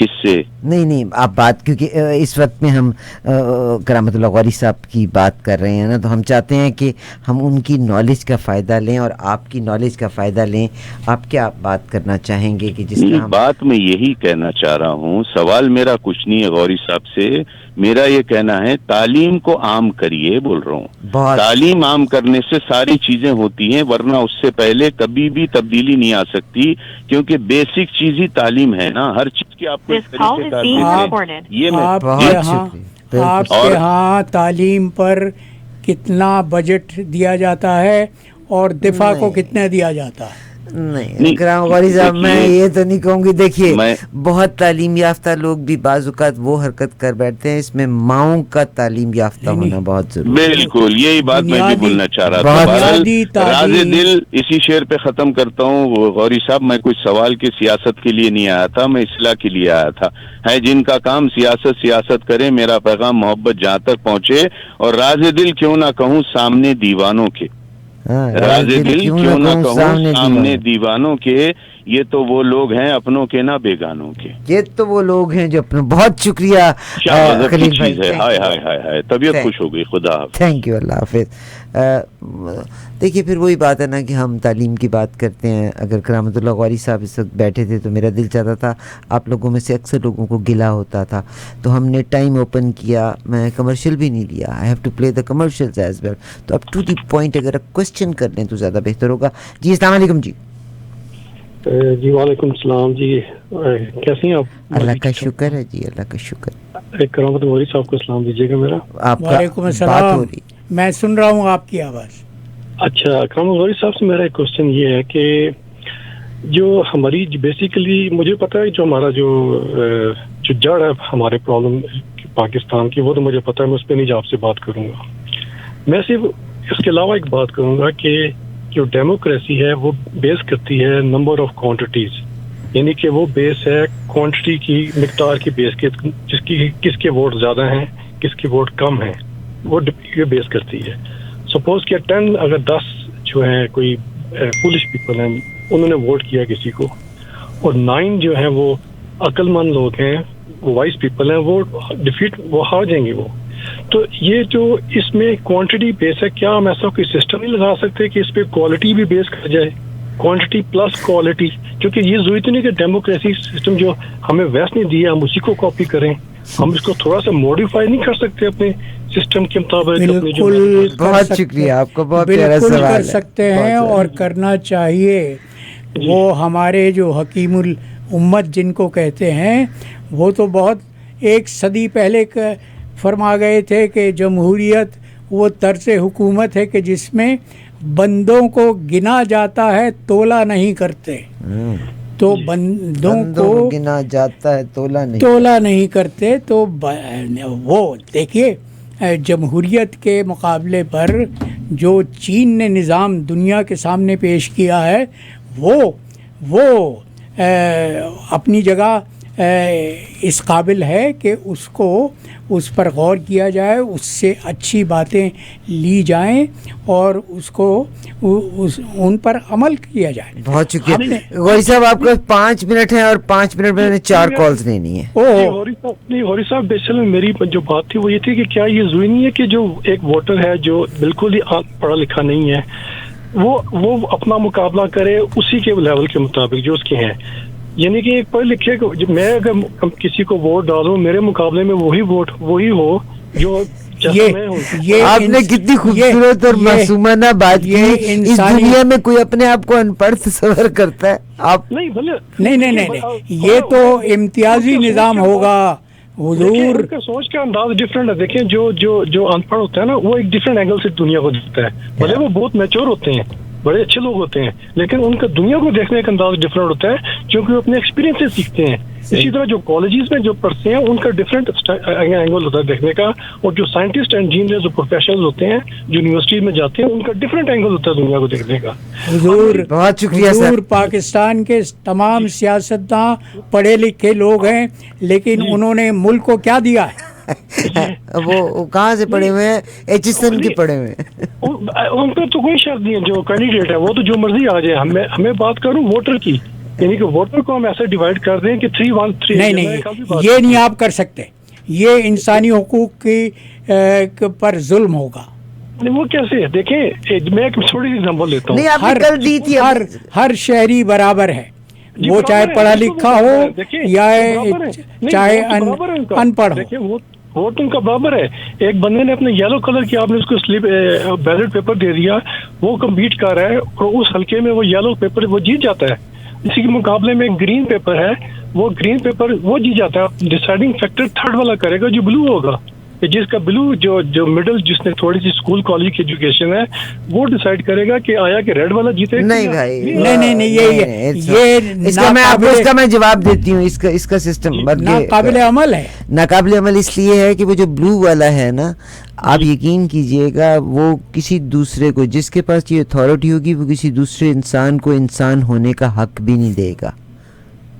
کس سے؟ نہیں آپ بات، کیونکہ اس وقت میں ہم کرامت اللہ غوری صاحب کی بات کر رہے ہیں نا، تو ہم چاہتے ہیں کہ ہم ان کی نالج کا فائدہ لیں اور آپ کی نالج کا فائدہ لیں. آپ کیا بات کرنا چاہیں گے کہ جس کا بات میں یہی کہنا چاہ رہا ہوں، سوال میرا کچھ نہیں ہے غوری صاحب سے، میرا یہ کہنا ہے تعلیم کو عام کریے، بول رہا ہوں. تعلیم عام کرنے سے ساری چیزیں ہوتی ہیں، ورنہ اس سے پہلے کبھی بھی تبدیلی نہیں آ سکتی، کیونکہ بیسک چیز ہی تعلیم ہے نا. ہر چیز کی آپ کو اس طریقے کا یہ آپ کے ہاں تعلیم پر کتنا بجٹ دیا جاتا ہے اور دفاع کو کتنا دیا جاتا ہے؟ نہیں کرام غوری صاحب، میں یہ تو نہیں کہوں گی. دیکھیے بہت تعلیم یافتہ لوگ بھی بعض اوقات وہ حرکت کر بیٹھتے ہیں، اس میں ماؤں کا تعلیم یافتہ ہونا بہت ضروری ہے. بالکل یہی بات میں بھی بولنا چاہ رہا تھا. راز دل اسی شعر پہ ختم کرتا ہوں غوری صاحب، میں کچھ سوال کے سیاست کے لیے نہیں آیا تھا، میں اصلاح کے لیے آیا تھا. ہے جن کا کام سیاست کرے، میرا پیغام محبت جہاں تک پہنچے، اور راز دل کیوں نہ کہوں سامنے دیوانوں کے، راز دل کیوں نہ کہوں سامنے دیوانوں کے، یہ تو وہ لوگ ہیں اپنوں کے نہ بیگانوں کے. یہ تو وہ لوگ ہیں جو اپنے. بہت شکریہ خلیل بھائی. ہائے ہائے ہائے ہائے، طبیعت خوش ہو گئی. خدا حافظ. تھینک یو، اللہ حافظ. دیکھیے پھر وہی بات ہے نا کہ ہم تعلیم کی بات کرتے ہیں. اگر کرامت اللہ غوری صاحب اس وقت بیٹھے تھے تو میرا دل چاہتا تھا، آپ لوگوں میں سے اکثر لوگوں کو گلا ہوتا تھا، تو ہم نے ٹائم اوپن کیا، میں کمرشل بھی نہیں لیا. I have to play the commercials as well. تو اب ٹو دی پوائنٹ اگر آپ کوشچن کر لیں تو زیادہ بہتر ہوگا. جی السلام علیکم. جی وعلیکم السلام. جی کیسے ہیں آپ؟ اللہ کا شکر ہے جی، اللہ کا شکر. کرامت غوری صاحب کو السلام دیجیے گا میرا. وعلیکم السلام. میں سن رہا ہوں آپ کی آواز. اچھا، کرامت غوری صاحب سے میرا ایک کوشچن یہ ہے کہ جو ہماری بیسیکلی مجھے پتا ہے جو ہمارا جو جڑ ہے ہمارے پرابلم پاکستان کی، وہ تو مجھے پتا ہے، میں اس پہ نہیں آپ سے بات کروں گا. میں صرف اس کے علاوہ ایک بات کروں گا کہ جو ڈیموکریسی ہے وہ بیس کرتی ہے نمبر آف کوانٹیٹیز، یعنی کہ وہ بیس ہے کوانٹٹی کی، مقدار کی بیس کے، کس کے ووٹ زیادہ ہیں کس کے ووٹ کم ہیں، وہ یہ بیس کرتی ہے. سپوز کہ 10 اگر 10 جو ہیں کوئی فولش پیپل ہیں، انہوں نے ووٹ کیا کسی کو، اور 9 جو ہیں وہ عقل مند لوگ ہیں، وہ وائس پیپل ہیں، وہ وہ ہار جائیں گے. وہ تو یہ جو اس میں کوانٹٹی بیس ہے، کیا ہم ایسا کوئی سسٹم نہیں لگا سکتے کہ اس پہ کوالٹی بھی بیس کر جائے، کوانٹٹی پلس کوالٹی؟ کیونکہ یہ ضروری تو نہیں کہ ڈیموکریسی سسٹم جو ہمیں ویسٹ نہیں دیا ہم اسی کو کاپی کریں، ہم اس کو تھوڑا سا موڈیفائی نہیں کر سکتے اپنے سسٹم کے مطابق؟ بالکل، بہت شکریہ آپ کا، بہت پیارا سوال ہے. کر سکتے ہیں اور کرنا چاہیے. وہ ہمارے جو حکیم الامت جن کو کہتے ہیں، وہ تو بہت 1 صدی پہلے فرما گئے تھے کہ جمہوریت وہ طرز حکومت ہے کہ جس میں بندوں کو گنا جاتا ہے، تولا نہیں کرتے. تو بندوں کو گنا جاتا ہے، تولا نہیں کرتے. تو وہ دیکھیے جمہوریت کے مقابلے پر جو چین نے نظام دنیا کے سامنے پیش کیا ہے، وہ اپنی جگہ اس قابل ہے کہ اس پر غور کیا جائے، اس سے اچھی باتیں لی جائیں اور اس کو ان پر عمل کیا جائے. بہت شکریہ غوری صاحب. آپ کو 5 منٹ ہیں اور 5 منٹ میں 4 کالز لینی ہے. غوری صاحب بیسل میری جو بات تھی وہ یہ تھی کہ کیا یہ ضروری نہیں ہے کہ جو ایک ووٹر ہے جو بالکل ہی پڑھا لکھا نہیں ہے، وہ اپنا مقابلہ کرے اسی کے لیول کے مطابق جو اس کے ہیں؟ یعنی کہ ایک پڑھے لکھے کو، میں اگر کسی کو ووٹ ڈالوں میرے مقابلے میں وہی ہو جو آپ نے کتنی خوبصورت اور معصومانہ بات کی. اس دنیا میں کوئی اپنے آپ کو ان پڑھ تصور کرتا ہے؟ آپ نہیں، یہ تو امتیازی نظام ہوگا. حضور کا سوچ کا انداز ڈفرینٹ ہے. دیکھیں جو ان پڑھ ہوتا ہے نا، وہ ایک ڈفرینٹ اینگل سے دنیا کو دیکھتا ہے. بھلے وہ بہت میچور ہوتے ہیں، بڑے اچھے لوگ ہوتے ہیں، لیکن ان کا دنیا کو دیکھنے کا انداز ڈفرینٹ ہوتا ہے کیونکہ وہ اپنے ایکسپیرینس سے سیکھتے ہیں. اسی طرح جو کالجز میں جو پڑھتے ہیں ان کا ڈفرینٹ اینگل ہوتا ہے دیکھنے کا، اور جو سائنٹسٹ انجینئر جو پروفیشنل ہوتے ہیں جو یونیورسٹی میں جاتے ہیں ان کا ڈفرینٹ اینگل ہوتا ہے دنیا کو دیکھنے کا. حضور بہت شکریہ سر. پاکستان کے تمام سیاستداں پڑھے لکھے لوگ ہیں، لیکن انہوں نے ملک کو کیا دیا ہے؟ وہ کہاں سے پڑھے ہوئے ہیں؟ ایچسن کے پڑھے ہوئے ہیں. ان پر تو کوئی شرط نہیں ہے. جو کینڈیڈیٹ ہے وہ تو جو مرضی آ جائے. ہمیں بات کروں ووٹر کی، یعنی کہ ووٹر کو ہم ایسے ڈیوائڈ کر دیں کہ 3-1-3. نہیں یہ نہیں آپ کر سکتے, یہ انسانی حقوق کی پر ظلم ہوگا. نہیں وہ کیسے ہے, دیکھیں میں ایک چھوٹی سی ایگزامپل لیتا ہوں. نہیں آپ نے کل دی تھی. ہر شہری برابر ہے, وہ چاہے پڑھا لکھا ہو یا چاہے ان پڑھ ہو, ووٹ ان کا برابر ہے. ایک بندے نے اپنے یلو کلر کی آپ نے اس کو سلپ بیلٹ پیپر دے دیا, وہ کمپیٹ کر رہا ہے اور اس حلقے میں وہ یلو پیپر وہ جیت جاتا ہے. اسی کے مقابلے میں گرین پیپر ہے, وہ گرین پیپر وہ جیت جاتا ہے. ڈیسائڈنگ فیکٹر تھرڈ والا کرے گا جو بلو ہوگا, جس کا بلو جو مڈل جس نے تھوڑی سی اسکول کالج کی ایجوکیشن ہے وہ ڈیسائیڈ کرے گا کہ آیا کہ ریڈ والا جیتے. نہیں بھائی نہیں یہ اس کا میں جواب دیتی ہوں. اس کا سسٹم ناقابل عمل ہے. ناقابل عمل اس لیے ہے کہ وہ جو بلو والا ہے نا, آپ یقین کیجئے گا وہ کسی دوسرے کو, جس کے پاس یہ اتھارٹی ہوگی, وہ کسی دوسرے انسان کو انسان ہونے کا حق بھی نہیں دے گا.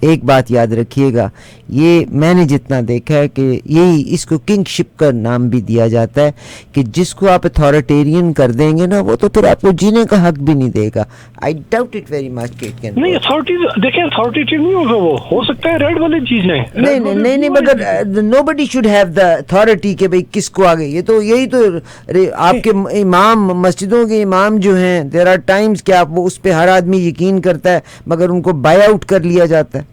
ایک بات یاد رکھیے گا, یہ میں نے جتنا دیکھا ہے کہ یہی اس کو کنگ شپ کا نام بھی دیا جاتا ہے کہ جس کو آپ اتھارٹیرین کر دیں گے نا, وہ تو پھر آپ کو جینے کا حق بھی نہیں دے گا. I doubt it very much کہ نہیں اتھارٹی دیکھیں اتھارٹیٹیو نہیں ہوگا, وہ ہو سکتا ہے ریڈ والی چیز ہے. نہیں مگر نو بڈی شوڈ ہیو دا اتھارٹی کہ بھئی کس کو آگے. یہ تو یہی تو آپ کے امام, مسجدوں کے امام جو ہیں, دیر آر ٹائمز کہ آپ اس پہ ہر آدمی یقین کرتا ہے مگر ان کو بائی آؤٹ کر لیا جاتا ہے.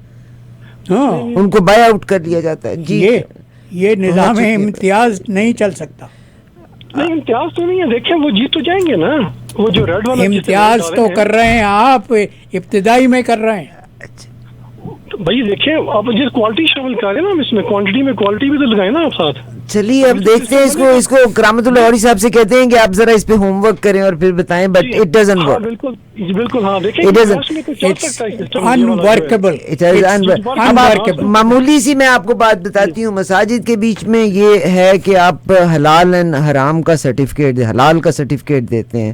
ان کو بائی آؤٹ کر لیا جاتا ہے. جی یہ نظام امتیاز نہیں چل سکتا. نہیں امتیاز تو نہیں ہے, دیکھیں وہ جیت تو جائیں گے نا. وہ جو ریڈ والا امتیاز تو کر رہے ہیں آپ, ابتدائی میں کر رہے ہیں. بھائی دیکھیں آپ جس کوالٹی شامل کریں نا, اس میں کوانٹٹی میں کوالٹی بھی تو لگائیں نا آپ ساتھ. چلیے اب دیکھتے ہیں اس کو کرامت اللہ غوری صاحب سے کہتے ہیں کہ آپ ذرا اس پہ ہوم ورک کریں اور پھر بتائیں, بٹ اٹ ڈزنٹ ورک. بالکل ہاں دیکھیں معمولی سی میں آپ کو بات بتاتی ہوں. مساجد کے بیچ میں یہ ہے کہ آپ حلال اینڈ حرام کا سرٹیفکیٹ, حلال کا سرٹیفکیٹ دیتے ہیں.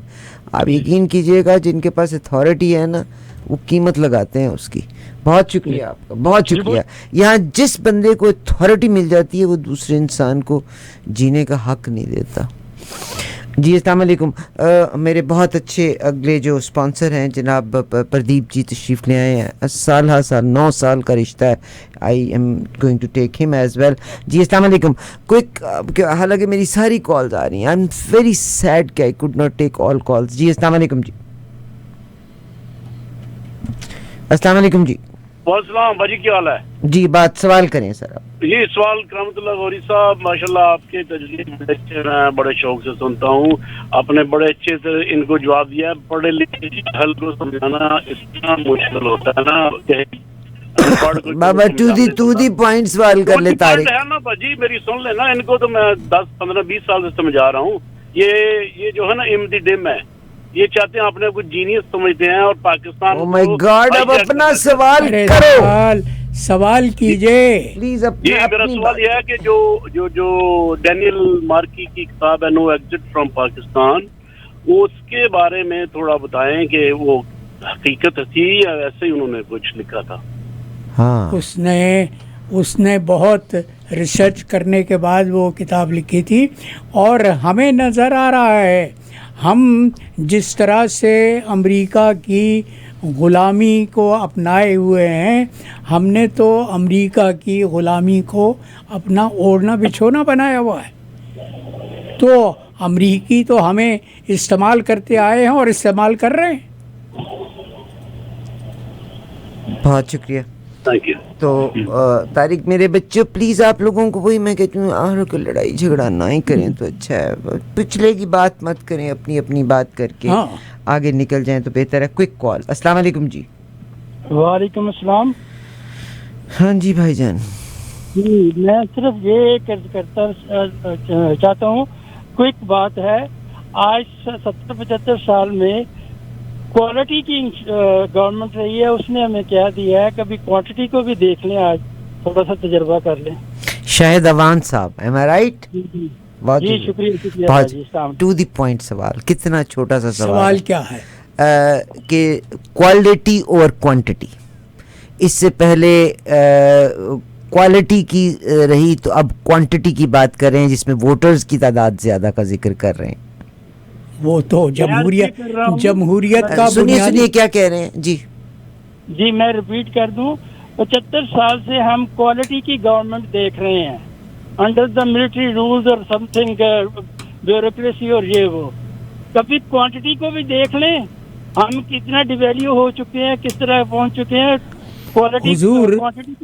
آپ یقین کیجئے گا جن کے پاس اتھارٹی ہے نا وہ قیمت لگاتے ہیں اس کی. بہت شکریہ آپ کا, بہت شکریہ. یہاں جس بندے کو اتھارٹی مل جاتی ہے وہ دوسرے انسان کو جینے کا حق نہیں دیتا. جی السلام علیکم. میرے بہت اچھے اگلے جو اسپانسر ہیں جناب پردیپ جی تشریف لے آئے ہیں. سال 9 سال کا رشتہ ہے. I am going to take him as well. جی السلام علیکم. کوئک, حالانکہ میری ساری کالز آ رہی ہیں. آئی ایم ویری سیڈ کہ I could not take all calls. جی السلام علیکم. جی السلام علیکم. جی السلام بھائی, کیا حال ہے؟ جی بات سوال کریں سر آپ. یہ سوال کرامت اللہ غوری صاحب, ماشاءاللہ آپ کے تجزیے بڑے اچھے ہیں, بڑے شوق سے سنتا ہوں. آپ نے بڑے اچھے سے ان کو جواب دیا ہے. پڑھے لکھے حل کو سمجھانا اتنا مشکل ہوتا ہے نا. بابا ٹو دی پوائنٹ سوال کر لے طارق. ہے نا باجی, میری سن لینا. ان کو تو میں 10, 15, 20 سال سے سمجھا رہا ہوں. یہ جو ہے نا ایم دی ڈم ہے, یہ چاہتے ہیں اپنے کچھ جینیس سمجھتے ہیں اور پاکستان. او مائی گاڈ, اب اپنا سوال کرو, سوال کیجئے پلیز. جی میرا سوال یہ ہے کہ جو ڈینیل مارکی کی کتاب ہے نو ایگزٹ فرام پاکستان, اس کے بارے میں تھوڑا بتائیں کہ وہ حقیقت تھی یا ایسے ہی انہوں نے کچھ لکھا تھا. ہاں اس نے بہت ریسرچ کرنے کے بعد وہ کتاب لکھی تھی. اور ہمیں نظر آ رہا ہے ہم جس طرح سے امریکہ کی غلامی کو اپنائے ہوئے ہیں, ہم نے تو امریکہ کی غلامی کو اپنا اوڑھنا بچھونا بنایا ہوا ہے. تو امریکی تو ہمیں استعمال کرتے آئے ہیں اور استعمال کر رہے ہیں. بہت شکریہ. تو طارق میرے بچوں پلیز آپ لوگوں کو وہی میں کہتی ہوں, آخر کو لڑائی جھگڑا نہ ہی کریں تو اچھا ہے. پچھلے کی بات مت کریں, اپنی بات کر کے آگے نکل جائیں تو بہتر ہے. کوئک کال. السلام علیکم. جی وعلیکم السلام. ہاں جی بھائی جان. جی میں صرف یہ کرتا چاہتا ہوں, کوئک بات ہے. آج 70-75 سال میں کوالٹی کی گورنمنٹ رہی ہے, اس نے ہمیں کیا دیا ہے, کبھی کوانٹٹی کو بھی دیکھ لیں, آج تھوڑا سا تجربہ کر لیں. شاہد اوان صاحب, ایم آئی رائٹ؟ جی شکریہ. ٹو دی پوائنٹ سوال, کتنا چھوٹا سا سوال کیا ہے کہ کوالٹی اور کوانٹٹی. اس سے پہلے کوالٹی کی رہی تو اب کوانٹٹی کی بات کر رہے ہیں جس میں ووٹرز کی تعداد زیادہ کا ذکر کر رہے ہیں. وہ تو جمہوریت کا سنیے کیا کہہ رہے ہیں. جی جی میں ریپیٹ کر دوں, 75 سال سے ہم کوالٹی کی گورنمنٹ دیکھ رہے ہیں انڈر دا ملٹری رولز اور سم تھنگ بیوروکریسی اور یہ وہ. کبھی کوانٹٹی کو بھی دیکھ لیں, ہم کتنا ڈیویلیو ہو چکے ہیں, کس طرح پہنچ چکے ہیں. کوالٹی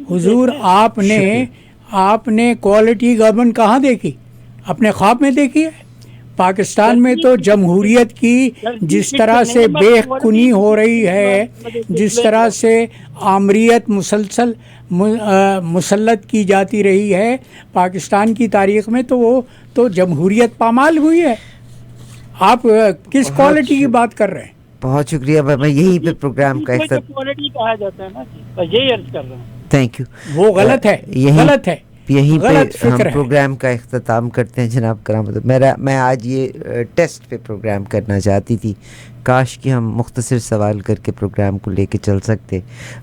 حضور آپ نے کوالٹی گورنمنٹ کہاں دیکھی؟ اپنے خواب میں دیکھی ہے؟ پاکستان میں تو جمہوریت کی جس طرح سے بے کنی ہو رہی ہے, جس طرح سے آمریت مسلسل مسلط کی جاتی رہی ہے پاکستان کی تاریخ میں, تو وہ تو جمہوریت پامال ہوئی ہے. آپ کس کوالٹی کی بات کر رہے ہیں؟ بہت شکریہ. میں یہی پہ پروگرام کا کوالٹی کہا جاتا ہے نا جی, یہی عرض کر رہا ہوں. Thank you. وہ غلط ہے, غلط ہے. یہیں پہ ہم پروگرام کا اختتام کرتے ہیں جناب کرامت. میں آج یہ ٹیسٹ پہ پروگرام کرنا چاہتی تھی, کاش کہ ہم مختصر سوال کر کے پروگرام کو لے کے چل سکتے,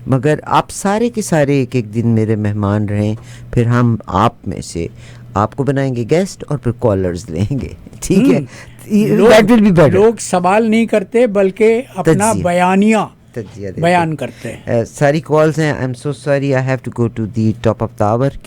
مگر آپ سارے کے سارے ایک ایک دن میرے مہمان رہیں, پھر ہم آپ میں سے آپ کو بنائیں گے گیسٹ اور پھر کالرز لیں گے, ٹھیک ہے؟ لوگ سوال نہیں کرتے بلکہ اپنا بیانیہ بیان کرتے ہیں. ساری کالز ہیں. I am so sorry, I have to go to the top of the our.